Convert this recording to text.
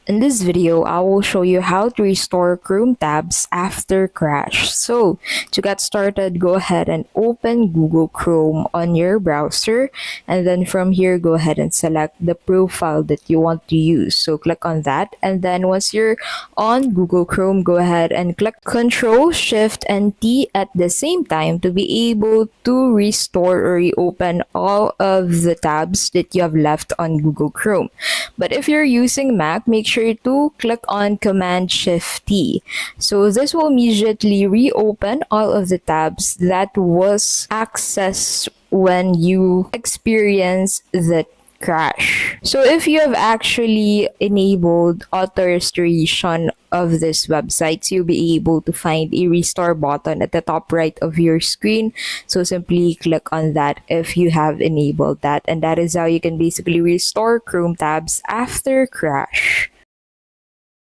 In this video, I will show you how to restore Chrome tabs after crash. So, to get started, go ahead and open Google Chrome on your browser, and then from here, go ahead and select the profile that you want to use. So, click on that, and then once you're on Google Chrome, go ahead and click Control, Shift, and T at the same time to be able to restore or reopen all of the tabs that you have left on Google Chrome. But if you're using Mac, make sure to click on Command Shift T. So this will immediately reopen all of the tabs that was accessed when you experience the crash. So if you have actually enabled auto restoration of this website, you'll be able to find a restore button at the top right of your screen. So simply click on that if you have enabled that, and that is how you can basically restore Chrome tabs after crash.